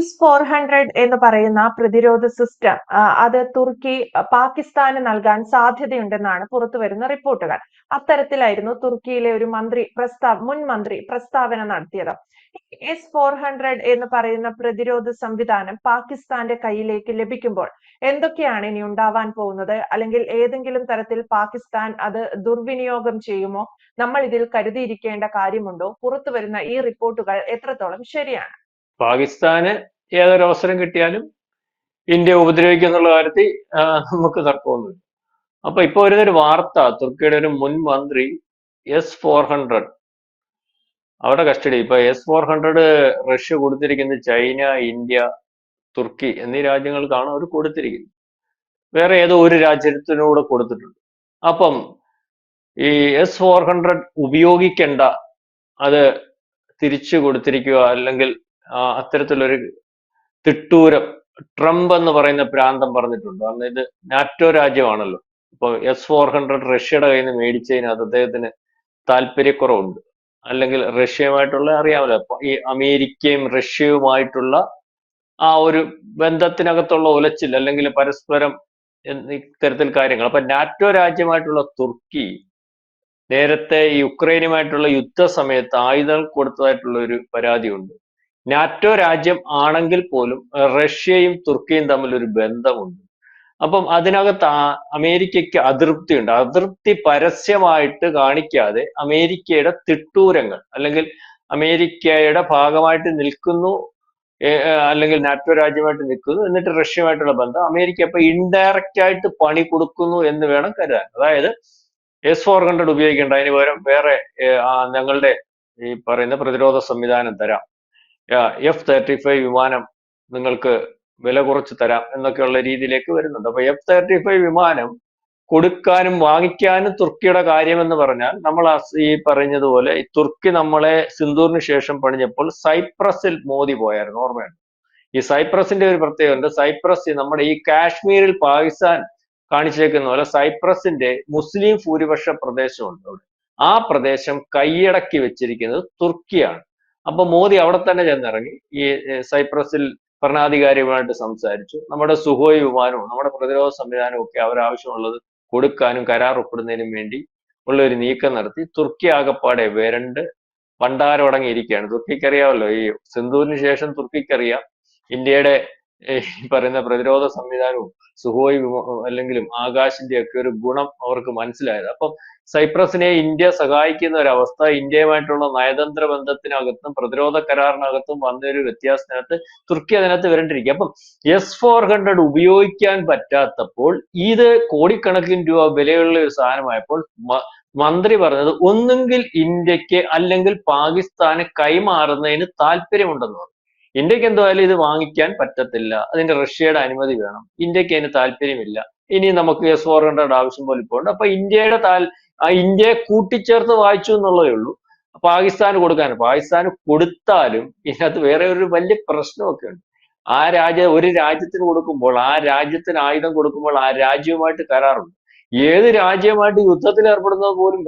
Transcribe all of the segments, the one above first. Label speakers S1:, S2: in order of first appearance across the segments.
S1: S-400 എന്ന് പറയുന്ന പ്രതിരോധ സിസ്റ്റം അത് തുർക്കി പാകിസ്ഥാന് നൽകാൻ സാധ്യതയുണ്ടെന്നാണ് പുറത്തുവരുന്ന റിപ്പോർട്ടുകൾ. അത്തരത്തിലായിരുന്നു തുർക്കിയിലെ ഒരു മുൻ മന്ത്രി പ്രസ്താവന നടത്തിയത്. S-400 എന്ന് പറയുന്ന പ്രതിരോധ സംവിധാനം പാകിസ്ഥാന്റെ കയ്യിലേക്ക് ലഭിക്കുമ്പോൾ എന്തൊക്കെയാണ് ഇനി ഉണ്ടാവാൻ പോകുന്നത്? അല്ലെങ്കിൽ ഏതെങ്കിലും തരത്തിൽ പാകിസ്ഥാൻ അത് ദുർവിനിയോഗം ചെയ്യുമോ? നമ്മൾ ഇതിൽ കരുതിയിരിക്കേണ്ട കാര്യമുണ്ടോ? പുറത്തുവരുന്ന ഈ റിപ്പോർട്ടുകൾ എത്രത്തോളം ശരിയാണ്?
S2: പാകിസ്ഥാന് ഏതൊരു അവസരം കിട്ടിയാലും ഇന്ത്യ ഉപദ്രവിക്കും എന്നുള്ള കാര്യത്തിൽ നമുക്ക് തർക്കമൊന്നുമില്ല. അപ്പൊ ഇപ്പൊ വരുന്നൊരു വാർത്ത, തുർക്കിയുടെ ഒരു മുൻ മന്ത്രി S-400 അവരുടെ കസ്റ്റഡി. ഇപ്പൊ S-400 റഷ്യ കൊടുത്തിരിക്കുന്നത് ചൈന, ഇന്ത്യ, തുർക്കി എന്നീ രാജ്യങ്ങൾക്കാണ് അവർ കൊടുത്തിരിക്കുന്നത്. വേറെ ഏതോ ഒരു രാജ്യത്തിനൂടെ കൊടുത്തിട്ടുണ്ട്. അപ്പം ഈ S-400 ഉപയോഗിക്കേണ്ട, അത് തിരിച്ചു കൊടുത്തിരിക്കുക, അല്ലെങ്കിൽ അത്തരത്തിലൊരു തിട്ടൂരം ട്രംപ് എന്ന് പറയുന്ന പ്രാന്തം പറഞ്ഞിട്ടുണ്ട്. കാരണം ഇത് നാറ്റോ രാജ്യമാണല്ലോ. ഇപ്പൊ S-400 റഷ്യയുടെ കയ്യിൽ നിന്ന് മേടിച്ചതിനകത്ത് അദ്ദേഹത്തിന് താല്പര്യക്കുറവുണ്ട്. അല്ലെങ്കിൽ റഷ്യയുമായിട്ടുള്ള, അറിയാമല്ലോ, ഈ അമേരിക്കയും റഷ്യയുമായിട്ടുള്ള ആ ഒരു ബന്ധത്തിനകത്തുള്ള ഉലച്ചിൽ, അല്ലെങ്കിൽ പരസ്പരം ഇത്തരത്തിൽ കാര്യങ്ങൾ. അപ്പൊ നാറ്റോ രാജ്യമായിട്ടുള്ള തുർക്കി നേരത്തെ യുക്രൈനുമായിട്ടുള്ള യുദ്ധ സമയത്ത് ആയുധങ്ങൾ കൊടുത്തതായിട്ടുള്ള ഒരു പരാതിയുണ്ട്. നാറ്റോ രാജ്യം ആണെങ്കിൽ പോലും റഷ്യയും തുർക്കിയും തമ്മിൽ ഒരു ബന്ധമുണ്ട്. അപ്പം അതിനകത്ത് അമേരിക്കയ്ക്ക് അതൃപ്തിയുണ്ട്. അതൃപ്തി പരസ്യമായിട്ട് കാണിക്കാതെ അമേരിക്കയുടെ തിട്ടൂരങ്ങൾ, അല്ലെങ്കിൽ അമേരിക്കയുടെ ഭാഗമായിട്ട് നിൽക്കുന്നു, അല്ലെങ്കിൽ നാറ്റോ രാജ്യമായിട്ട് നിൽക്കുന്നു, എന്നിട്ട് റഷ്യയുമായിട്ടുള്ള ബന്ധം അമേരിക്ക ഇപ്പൊ ഇൻഡയറക്റ്റ് ആയിട്ട് പണി കൊടുക്കുന്നു എന്ന് വേണം കരുതാൻ. അതായത് S-400 ഉപയോഗിക്കേണ്ട, അതിന് പകരം വേറെ ഞങ്ങളുടെ ഈ പറയുന്ന പ്രതിരോധ സംവിധാനം തരാം, F-35 വിമാനം നിങ്ങൾക്ക് വില കുറച്ച് തരാം എന്നൊക്കെയുള്ള രീതിയിലേക്ക് വരുന്നുണ്ട്. അപ്പൊ F-35 വിമാനം കൊടുക്കാനും വാങ്ങിക്കാനും തുർക്കിയുടെ കാര്യമെന്ന് പറഞ്ഞാൽ, നമ്മൾ ഈ പറഞ്ഞതുപോലെ ഈ തുർക്കി നമ്മളെ സിന്ദൂറിന് ശേഷം പണിഞ്ഞപ്പോൾ സൈപ്രസിൽ മോദി പോയായിരുന്നു, ഓർമ്മയുണ്ട്? ഈ സൈപ്രസിന്റെ ഒരു പ്രത്യേകത, സൈപ്രസ് നമ്മുടെ ഈ കാശ്മീരിൽ പാകിസ്ഥാൻ കാണിച്ചേക്കുന്ന പോലെ സൈപ്രസിന്റെ മുസ്ലിം ഭൂരിപക്ഷ പ്രദേശമുണ്ട് അവിടെ. ആ പ്രദേശം കൈയടക്കി വെച്ചിരിക്കുന്നത് തുർക്കിയാണ്. അപ്പൊ മോദി അവിടെ തന്നെ ചെന്നിറങ്ങി ഈ സൈപ്രസിൽ ഭരണാധികാരിയുമായിട്ട് സംസാരിച്ചു. നമ്മുടെ സുഹോയ് വിമാനവും നമ്മുടെ പ്രതിരോധ സംവിധാനവും ഒക്കെ അവരാവശ്യമുള്ളത് കൊടുക്കാനും കരാർ ഒപ്പിടുന്നതിനും വേണ്ടി ഉള്ള ഒരു നീക്കം നടത്തി. തുർക്കി ആകപ്പാടെ വരണ്ട് പണ്ടാരമടങ്ങിയിരിക്കുകയാണ്. തുർക്കിക്കറിയാമല്ലോ, ഈ സിന്ധുവിന് ശേഷം തുർക്കിക്കറിയാം ഇന്ത്യയുടെ പറയുന്ന പ്രതിരോധ സംവിധാനവും സുഹോയ് അല്ലെങ്കിലും ആകാശിന്റെ ഒക്കെ ഒരു ഗുണം അവർക്ക് മനസ്സിലായത്. അപ്പം സൈപ്രസിനെ ഇന്ത്യ സഹായിക്കുന്ന ഒരവസ്ഥ, ഇന്ത്യയുമായിട്ടുള്ള നയതന്ത്ര ബന്ധത്തിനകത്തും പ്രതിരോധ കരാറിനകത്തും വന്നൊരു വ്യത്യാസത്തിനകത്ത് തുർക്കി അതിനകത്ത് വരണ്ടിരിക്കുക. അപ്പം S-400 ഉപയോഗിക്കാൻ പറ്റാത്തപ്പോൾ, ഇത് കോടിക്കണക്കിന് രൂപ വിലയുള്ള ഒരു സാധനമായപ്പോൾ മന്ത്രി പറഞ്ഞത് ഒന്നുകിൽ ഇന്ത്യക്ക് അല്ലെങ്കിൽ പാകിസ്ഥാന് കൈമാറുന്നതിന് താല്പര്യമുണ്ടെന്ന് പറഞ്ഞു. ഇന്ത്യക്ക് എന്തായാലും ഇത് വാങ്ങിക്കാൻ പറ്റത്തില്ല, അതിന്റെ റഷ്യയുടെ അനുമതി വേണം, ഇന്ത്യക്ക് അതിന് താല്പര്യമില്ല, ഇനി നമുക്ക് S-400 ആവശ്യം പോലെ ഇപ്പോൾ ഉണ്ട്. അപ്പൊ ഇന്ത്യയെ കൂട്ടിച്ചേർത്ത് വായിച്ചു എന്നുള്ളതേ ഉള്ളൂ. പാകിസ്ഥാന് പാകിസ്ഥാന് കൊടുത്താലും ഇതിനകത്ത് വേറെ ഒരു വലിയ പ്രശ്നമൊക്കെ ഉണ്ട്. ഒരു രാജ്യത്തിന് കൊടുക്കുമ്പോൾ, ആ രാജ്യത്തിന് ആയുധം കൊടുക്കുമ്പോൾ ആ രാജ്യവുമായിട്ട് കരാറുണ്ട്. ഏത് രാജ്യമായിട്ട് യുദ്ധത്തിൽ ഏർപ്പെടുന്നത് പോലും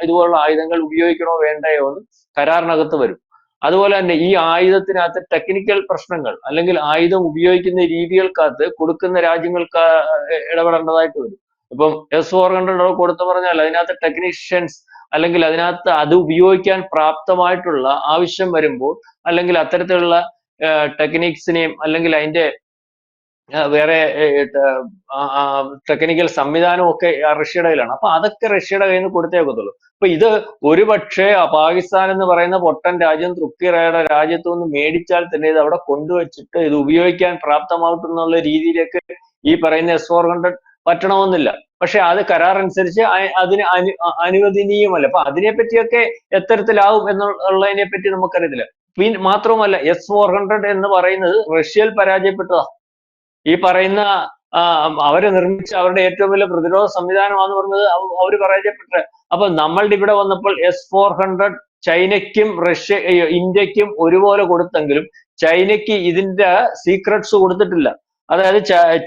S2: ഇതുപോലുള്ള ആയുധങ്ങൾ ഉപയോഗിക്കണോ വേണ്ടയോ എന്ന് കരാറിനകത്ത് വരും. അതുപോലെ തന്നെ ഈ ആയുധത്തിനകത്ത് ടെക്നിക്കൽ പ്രശ്നങ്ങൾ, അല്ലെങ്കിൽ ആയുധം ഉപയോഗിക്കുന്ന രീതികൾക്കകത്ത് കൊടുക്കുന്ന രാജ്യങ്ങൾക്ക് ഇടപെടേണ്ടതായിട്ട് വരും. ഇപ്പം S-400 കൊടുത്തു പറഞ്ഞാൽ അതിനകത്ത് ടെക്നീഷ്യൻസ്, അല്ലെങ്കിൽ അതിനകത്ത് അത് ഉപയോഗിക്കാൻ പ്രാപ്തമായിട്ടുള്ള ആവശ്യം വരുമ്പോൾ, അല്ലെങ്കിൽ അത്തരത്തിലുള്ള ടെക്നിക്സിനെയും അല്ലെങ്കിൽ അതിന്റെ വേറെ ടെക്നിക്കൽ സംവിധാനവും ഒക്കെ റഷ്യയുടെ കയ്യിലാണ്. അപ്പൊ അതൊക്കെ റഷ്യയുടെ കയ്യിൽ നിന്ന് കൊടുത്തേ ഒക്കത്തുള്ളൂ. അപ്പൊ ഇത് ഒരുപക്ഷെ പാകിസ്ഥാൻ എന്ന് പറയുന്ന പൊട്ടൻ രാജ്യം തുർക്കിയുടെ രാജ്യത്തു നിന്ന് മേടിച്ചാൽ തന്നെ ഇത് അവിടെ കൊണ്ടുവച്ചിട്ട് ഇത് ഉപയോഗിക്കാൻ പ്രാപ്തമാകുന്നുള്ള രീതിയിലേക്ക് ഈ പറയുന്ന S-400 പറ്റണമെന്നില്ല. പക്ഷെ അത് കരാർ അനുസരിച്ച് അതിന് അനുവദനീയമല്ല. അപ്പൊ അതിനെപ്പറ്റിയൊക്കെ എത്തരത്തിലാവും എന്നുള്ളതിനെ പറ്റി നമുക്കറിയത്തില്ല. പിന്നെ മാത്രവുമല്ല, S-400 എന്ന് പറയുന്നത് റഷ്യയിൽ പരാജയപ്പെട്ടതാ. ഈ പറയുന്ന അവര് നിർമ്മിച്ച അവരുടെ ഏറ്റവും വലിയ പ്രതിരോധ സംവിധാനമാണെന്ന് പറഞ്ഞത് അവര് പരാജയപ്പെട്ടത്. അപ്പൊ നമ്മളുടെ ഇവിടെ വന്നപ്പോൾ S-400 ചൈനയ്ക്കും ഇന്ത്യക്കും ഒരുപോലെ കൊടുത്തെങ്കിലും ചൈനയ്ക്ക് ഇതിന്റെ സീക്രട്സ് കൊടുത്തിട്ടില്ല. അതായത്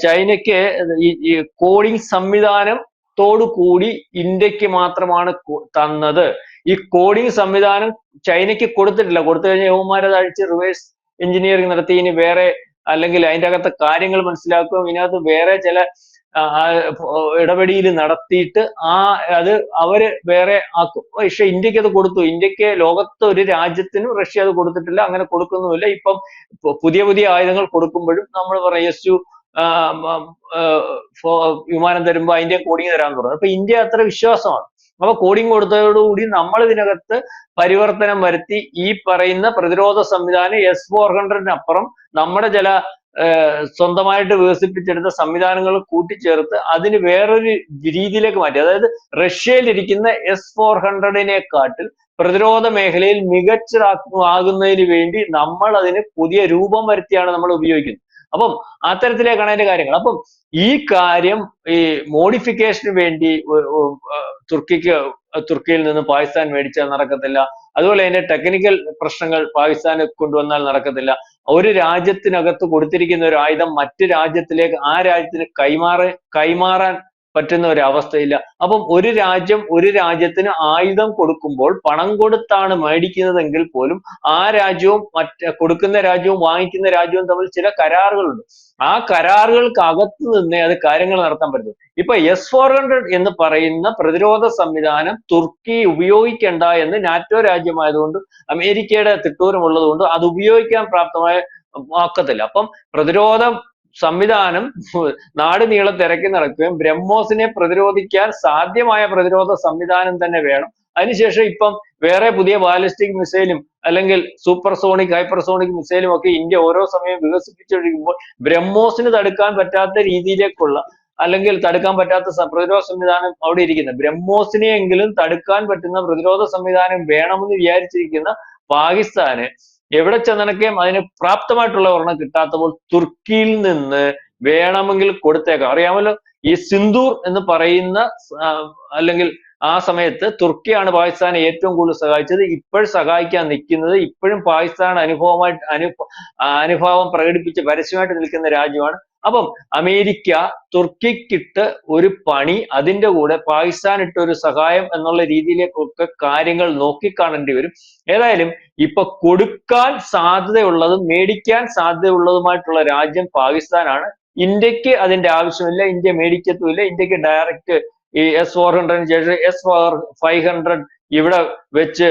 S2: ചൈനയ്ക്ക് ഈ കോഡിംഗ് സംവിധാനത്തോടു കൂടി ഇന്ത്യക്ക് മാത്രമാണ് തന്നത്. ഈ കോഡിംഗ് സംവിധാനം ചൈനയ്ക്ക് കൊടുത്തിട്ടില്ല. കൊടുത്തു കഴിഞ്ഞാൽ യവന്മാരത് അഴിച്ച് റിവേഴ്സ് എഞ്ചിനീയറിംഗ് നടത്തി ഇനി വേറെ അല്ലെങ്കിൽ അതിന്റെ അകത്തെ കാര്യങ്ങൾ മനസ്സിലാക്കുകയും ഇതിനകത്ത് വേറെ ചില ഇടപെടൽ നടത്തിയിട്ട് അത് അവര് വേറെ ആക്കും. പക്ഷെ ഇന്ത്യക്ക് അത് കൊടുത്തു. ഇന്ത്യക്ക് ലോകത്ത് ഒരു രാജ്യത്തിനും റഷ്യ അത് കൊടുത്തിട്ടില്ല, അങ്ങനെ കൊടുക്കുന്നുമില്ല. ഇപ്പം പുതിയ പുതിയ ആയുധങ്ങൾ കൊടുക്കുമ്പോഴും നമ്മൾ പറയും യെസ് വിമാനം തരുമ്പോ അതിന്റെ കോഡിങ് തരാൻ തുടങ്ങും. അപ്പൊ ഇന്ത്യ അത്ര വിശ്വാസമാണ്. അപ്പൊ കോഡിങ് കൊടുത്തതോടുകൂടി നമ്മൾ ഇതിനകത്ത് പരിവർത്തനം വരുത്തി ഈ പറയുന്ന പ്രതിരോധ സംവിധാനം S-400-നപ്പുറം നമ്മുടെ ചില സ്വന്തമായിട്ട് വികസിപ്പിച്ചെടുത്ത സംവിധാനങ്ങൾ കൂട്ടിച്ചേർത്ത് അതിന് വേറൊരു രീതിയിലേക്ക് മാറ്റി. അതായത് റഷ്യയിൽ ഇരിക്കുന്ന S-400-നെക്കാട്ടിൽ പ്രതിരോധ മേഖലയിൽ മികച്ചതാകുന്നതിന് വേണ്ടി നമ്മൾ അതിന് പുതിയ രൂപം വരുത്തിയാണ് നമ്മൾ ഉപയോഗിക്കുന്നത്. അപ്പം അത്തരത്തിലേക്കാണ് അതിന്റെ കാര്യങ്ങൾ. അപ്പം ഈ കാര്യം ഈ മോഡിഫിക്കേഷന് വേണ്ടി തുർക്കിയിൽ നിന്ന് പാകിസ്ഥാൻ മേടിച്ചാൽ നടക്കത്തില്ല. അതുപോലെ അതിന്റെ ടെക്നിക്കൽ പ്രശ്നങ്ങൾ പാകിസ്ഥാന് കൊണ്ടുവന്നാൽ നടക്കത്തില്ല. ഒരു രാജ്യത്തിനകത്ത് കൊടുത്തിരിക്കുന്ന ഒരു ആയുധം മറ്റു രാജ്യത്തിലേക്ക് ആ രാജ്യത്തിന് കൈമാറാൻ പറ്റുന്ന ഒരു അവസ്ഥയില്ല. അപ്പം ഒരു രാജ്യം ഒരു രാജ്യത്തിന് ആയുധം കൊടുക്കുമ്പോൾ പണം കൊടുത്താണ് മേടിക്കുന്നതെങ്കിൽ പോലും ആ രാജ്യവും കൊടുക്കുന്ന രാജ്യവും വാങ്ങിക്കുന്ന രാജ്യവും തമ്മിൽ ചില കരാറുകളുണ്ട്. ആ കരാറുകൾക്ക് അകത്ത് നിന്നേ അത് കാര്യങ്ങൾ നടത്താൻ പറ്റും. ഇപ്പൊ S-400 എന്ന് പറയുന്ന പ്രതിരോധ സംവിധാനം തുർക്കി ഉപയോഗിക്കേണ്ട എന്ന് നാറ്റോ രാജ്യമായതുകൊണ്ട് അമേരിക്കയുടെ തിട്ടൂരമുള്ളത് കൊണ്ട് അത് ഉപയോഗിക്കാൻ പ്രാപ്തമായ ആക്കത്തില്ല. അപ്പം പ്രതിരോധ സംവിധാനം നാട് നീളെ തിരക്കി നടക്കുകയും ബ്രഹ്മോസിനെ പ്രതിരോധിക്കാൻ സാധ്യമായ പ്രതിരോധ സംവിധാനം തന്നെ വേണം. അതിനുശേഷം ഇപ്പം വേറെ പുതിയ ബാലിസ്റ്റിക് മിസൈലും അല്ലെങ്കിൽ സൂപ്പർസോണിക് ഹൈപ്പർസോണിക് മിസൈലും ഒക്കെ ഇന്ത്യ ഓരോ സമയം വികസിപ്പിച്ചുകൊണ്ടിരിക്കുമ്പോൾ ബ്രഹ്മോസിന് തടുക്കാൻ പറ്റാത്ത രീതിയിലേക്കുള്ള അല്ലെങ്കിൽ തടുക്കാൻ പറ്റാത്ത പ്രതിരോധ സംവിധാനം അവിടെ ഇരിക്കുന്നത്. ബ്രഹ്മോസിനെയെങ്കിലും തടുക്കാൻ പറ്റുന്ന പ്രതിരോധ സംവിധാനം വേണമെന്ന് വിചാരിച്ചിരിക്കുന്ന പാകിസ്ഥാന് എവിടെ ചെന്നണക്കെയും അതിന് പ്രാപ്തമായിട്ടുള്ള ഒരെണ്ണം കിട്ടാത്തപ്പോൾ തുർക്കിയിൽ നിന്ന് വേണമെങ്കിൽ കൊടുത്തേക്കാം. അറിയാമല്ലോ, ഈ സിന്ദൂർ എന്ന് പറയുന്ന അല്ലെങ്കിൽ ആ സമയത്ത് തുർക്കിയാണ് പാകിസ്ഥാനെ ഏറ്റവും കൂടുതൽ സഹായിച്ചത്. ഇപ്പോഴും സഹായിക്കാൻ നിൽക്കുന്നത്, ഇപ്പോഴും പാകിസ്ഥാൻ അനുഭാവം പ്രകടിപ്പിച്ച് പരസ്യമായിട്ട് നിൽക്കുന്ന രാജ്യമാണ്. അപ്പം അമേരിക്ക തുർക്കിക്കിട്ട് ഒരു പണി, അതിന്റെ കൂടെ പാകിസ്ഥാൻ ഇട്ട ഒരു സഹായം എന്നുള്ള രീതിയിലേക്കൊക്കെ കാര്യങ്ങൾ നോക്കിക്കാണേണ്ടി വരും. ഏതായാലും ഇപ്പൊ കൊടുക്കാൻ സാധ്യതയുള്ളതും മേടിക്കാൻ സാധ്യതയുള്ളതുമായിട്ടുള്ള രാജ്യം പാകിസ്ഥാനാണ്. ഇന്ത്യക്ക് അതിന്റെ ആവശ്യമില്ല, ഇന്ത്യ മേടിക്കത്തുമില്ല. ഇന്ത്യക്ക് ഡയറക്റ്റ് ഈ S-400-ന് ശേഷം S-500 ഇവിടെ വെച്ച്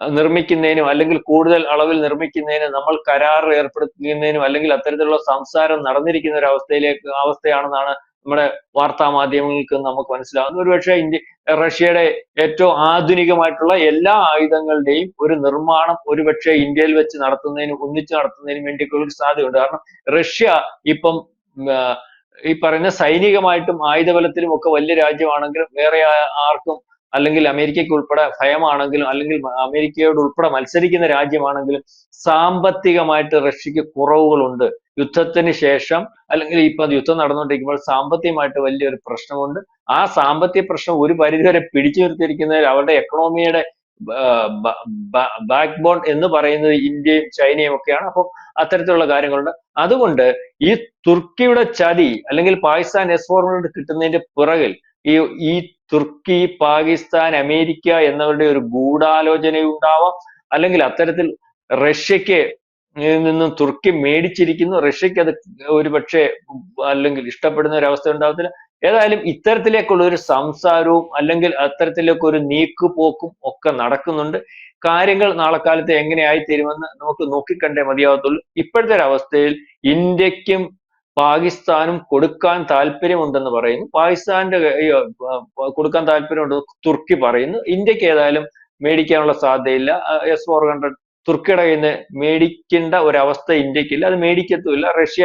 S2: നിർമ്മിക്കുന്നതിനും അല്ലെങ്കിൽ കൂടുതൽ അളവിൽ നിർമ്മിക്കുന്നതിനും നമ്മൾ കരാർ ഏർപ്പെടുത്തുന്നതിനും അല്ലെങ്കിൽ അത്തരത്തിലുള്ള സംസാരം നടന്നിരിക്കുന്ന ഒരു അവസ്ഥയാണെന്നാണ് നമ്മുടെ വാർത്താ മാധ്യമങ്ങൾക്ക് നമുക്ക് മനസ്സിലാവുന്നത്. ഒരുപക്ഷെ റഷ്യയുടെ ഏറ്റവും ആധുനികമായിട്ടുള്ള എല്ലാ ആയുധങ്ങളുടെയും ഒരു നിർമ്മാണം ഒരുപക്ഷെ ഇന്ത്യയിൽ വെച്ച് ഒന്നിച്ച് നടത്തുന്നതിനും വേണ്ടിയൊക്കെ ഒരു സാധ്യതയുണ്ട്. കാരണം റഷ്യ ഇപ്പം ഈ പറയുന്ന സൈനികമായിട്ടും ആയുധബലത്തിലും ഒക്കെ വലിയ രാജ്യമാണെങ്കിലും വേറെ ആർക്കും അല്ലെങ്കിൽ അമേരിക്കയ്ക്ക് ഉൾപ്പെടെ ഭയമാണെങ്കിലും അല്ലെങ്കിൽ അമേരിക്കയോട് ഉൾപ്പെടെ മത്സരിക്കുന്ന രാജ്യമാണെങ്കിലും സാമ്പത്തികമായിട്ട് റഷ്യക്ക് കുറവുകളുണ്ട്. യുദ്ധത്തിന് ശേഷം അല്ലെങ്കിൽ ഇപ്പൊ യുദ്ധം നടന്നുകൊണ്ടിരിക്കുമ്പോൾ സാമ്പത്തികമായിട്ട് വലിയൊരു പ്രശ്നമുണ്ട്. ആ സാമ്പത്തിക പ്രശ്നം ഒരു പരിധിവരെ പിടിച്ചു നിർത്തിയിരിക്കുന്നതിൽ അവരുടെ എക്കണോമിയുടെ ബാക്ക് ബോൺ എന്ന് പറയുന്നത് ഇന്ത്യയും ചൈനയും ഒക്കെയാണ്. അപ്പം അത്തരത്തിലുള്ള കാര്യങ്ങളുണ്ട്. അതുകൊണ്ട് ഈ തുർക്കിയുടെ ചതി അല്ലെങ്കിൽ പാകിസ്ഥാൻ S-400 കിട്ടുന്നതിന്റെ പിറകിൽ ഈ തുർക്കി, പാകിസ്ഥാൻ, അമേരിക്ക എന്നവരുടെ ഒരു ഗൂഢാലോചനയുണ്ടാവാം. അല്ലെങ്കിൽ അത്തരത്തിൽ റഷ്യക്ക് നിന്നും തുർക്കി മേടിച്ചിരിക്കുന്നു, റഷ്യക്ക് അത് ഒരുപക്ഷെ അല്ലെങ്കിൽ ഇഷ്ടപ്പെടുന്ന ഒരു അവസ്ഥ ഉണ്ടാവത്തില്ല. ഏതായാലും ഇത്തരത്തിലേക്കുള്ള ഒരു സംസാരവും അല്ലെങ്കിൽ അത്തരത്തിലേക്കൊരു നീക്കുപോക്കും ഒക്കെ നടക്കുന്നുണ്ട്. കാര്യങ്ങൾ നാളെ കാലത്ത് എങ്ങനെയായി തീരുമെന്ന് നമുക്ക് നോക്കിക്കണ്ടേ മതിയാവത്തുള്ളൂ. ഇപ്പോഴത്തെ ഒരു അവസ്ഥയിൽ ഇന്ത്യക്കും പാകിസ്ഥാനും കൊടുക്കാൻ താല്പര്യമുണ്ടെന്ന് പറയുന്നു. പാകിസ്ഥാന്റെ കൊടുക്കാൻ താല്പര്യമുണ്ട് തുർക്കി പറയുന്നു. ഇന്ത്യക്ക് ഏതായാലും മേടിക്കാനുള്ള സാധ്യതയില്ല. S-400 തുർക്കിയുടെ കയ്യിൽ നിന്ന് മേടിക്കേണ്ട ഒരവസ്ഥ ഇന്ത്യക്കില്ല, അത് മേടിക്കത്തുമില്ല. റഷ്യ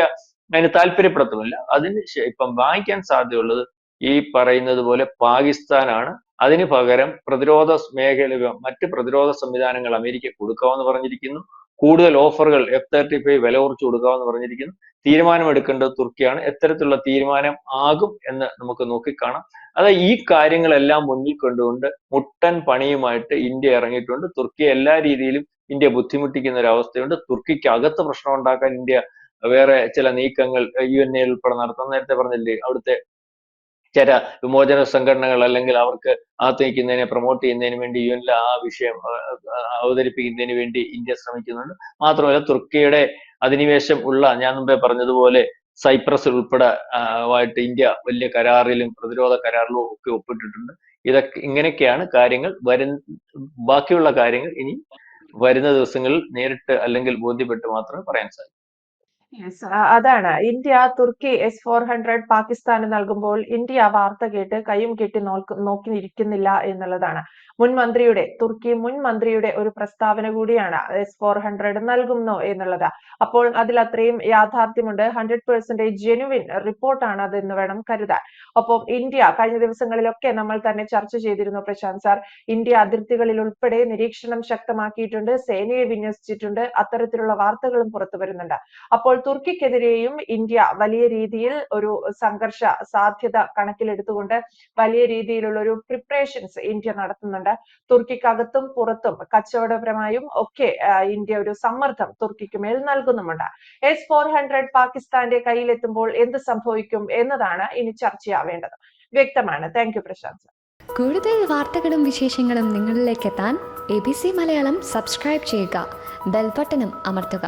S2: അതിന് താല്പര്യപ്പെടത്തുമില്ല. അതിന് ഇപ്പം വാങ്ങിക്കാൻ സാധ്യതയുള്ളത് ഈ പറയുന്നത് പോലെ പാകിസ്ഥാനാണ്. അതിന് പകരം പ്രതിരോധ മറ്റ് പ്രതിരോധ സംവിധാനങ്ങൾ അമേരിക്ക കൊടുക്കാമെന്ന് പറഞ്ഞിരിക്കുന്നു. കൂടുതൽ ഓഫറുകൾ F-35 വില കുറച്ച് കൊടുക്കാമെന്ന് പറഞ്ഞിരിക്കുന്നു. തീരുമാനമെടുക്കേണ്ടത് തുർക്കിയാണ്. എത്തരത്തിലുള്ള തീരുമാനം ആകും എന്ന് നമുക്ക് നോക്കിക്കാണാം. ഈ കാര്യങ്ങളെല്ലാം മുന്നിൽ കണ്ടുകൊണ്ട് മുട്ടൻ പണിയുമായിട്ട് ഇന്ത്യ ഇറങ്ങിയിട്ടുണ്ട്. തുർക്കിയെ എല്ലാ രീതിയിലും ഇന്ത്യ ബുദ്ധിമുട്ടിക്കുന്ന ഒരു അവസ്ഥയുണ്ട്. തുർക്കിക്ക് അകത്ത് പ്രശ്നം ഉണ്ടാക്കാൻ ഇന്ത്യ വേറെ ചില നീക്കങ്ങൾ UN ഉൾപ്പെടെ നടത്തും. നേരത്തെ പറഞ്ഞില്ലേ, അവിടുത്തെ ചില വിമോചന സംഘടനകൾ അല്ലെങ്കിൽ അവർക്ക് അകത്ത് നിൽക്കുന്നതിനെ പ്രൊമോട്ട് ചെയ്യുന്നതിന് വേണ്ടി യുഎനിൽ ആ വിഷയം അവതരിപ്പിക്കുന്നതിന് വേണ്ടി ഇന്ത്യ ശ്രമിക്കുന്നുണ്ട്. മാത്രമല്ല തുർക്കിയുടെ അധിനിവേശം ഉള്ള ഞാൻ മുമ്പേ പറഞ്ഞതുപോലെ സൈപ്രസ് ഉൾപ്പെടെ ആയിട്ട് ഇന്ത്യ വലിയ കരാറിലും പ്രതിരോധ കരാറിലും ഒക്കെ ഒപ്പിട്ടിട്ടുണ്ട്. ഇതൊക്കെ ഇങ്ങനെയൊക്കെയാണ് കാര്യങ്ങൾ. ബാക്കിയുള്ള കാര്യങ്ങൾ ഇനി വരുന്ന ദിവസങ്ങളിൽ നേരിട്ട് അല്ലെങ്കിൽ ബോധ്യപ്പെട്ട് മാത്രമേ പറയാൻ സാധിക്കൂ.
S1: അതാണ് ഇന്ത്യ തുർക്കി S-400 പാകിസ്ഥാന് നൽകുമ്പോൾ ഇന്ത്യ വാർത്ത കേട്ട് കൈയും കെട്ടി നോക്കിയിരിക്കുന്നില്ല എന്നുള്ളതാണ്. തുർക്കി മുൻ മന്ത്രിയുടെ ഒരു പ്രസ്താവന കൂടിയാണ് S-400 നൽകുന്നു എന്നുള്ളത്. അപ്പോൾ അതിൽ അത്രയും യാഥാർത്ഥ്യമുണ്ട്. 100% ജെനുവിൻ റിപ്പോർട്ടാണ് അതെന്ന് വേണം കരുതാൻ. ഒപ്പം ഇന്ത്യ കഴിഞ്ഞ ദിവസങ്ങളിലൊക്കെ നമ്മൾ തന്നെ ചർച്ച ചെയ്തിരുന്നു പ്രശാന്ത് സാർ. ഇന്ത്യ അതിർത്തികളിൽ ഉൾപ്പെടെ നിരീക്ഷണം ശക്തമാക്കിയിട്ടുണ്ട്, സേനയെ വിന്യസിച്ചിട്ടുണ്ട്. അത്തരത്തിലുള്ള വാർത്തകളും പുറത്തു വരുന്നുണ്ട്. അപ്പോൾ തുർക്കിക്കെതിരെയും ഇന്ത്യ വലിയ രീതിയിൽ ഒരു സംഘർഷ സാധ്യത കണക്കിലെടുത്തുകൊണ്ട് വലിയ രീതിയിലുള്ള ഒരു പ്രിപ്പറേഷൻസ് ഇന്ത്യ നടത്തുന്നുണ്ട്. തുർക്കിക്കകത്തും പുറത്തും കച്ചവടപരമായും ഒക്കെ ഇന്ത്യ ഒരു സമ്മർദ്ദം തുർക്കിക്ക് മേൽ നൽകുന്നുമുണ്ട്. S-400 പാകിസ്ഥാന്റെ കയ്യിലെത്തുമ്പോൾ എന്ത് സംഭവിക്കും എന്നതാണ് ഇനി ചർച്ചയാവേണ്ടത്. വ്യക്തമാണ്. Thank you Prashanth.
S3: കൂടുതൽ വാർത്തകളും വിശേഷങ്ങളും നിങ്ങളിലേക്ക് എത്താൻ ABC മലയാളം സബ്സ്ക്രൈബ് ചെയ്യുക, ബെൽബട്ടനും അമർത്തുക.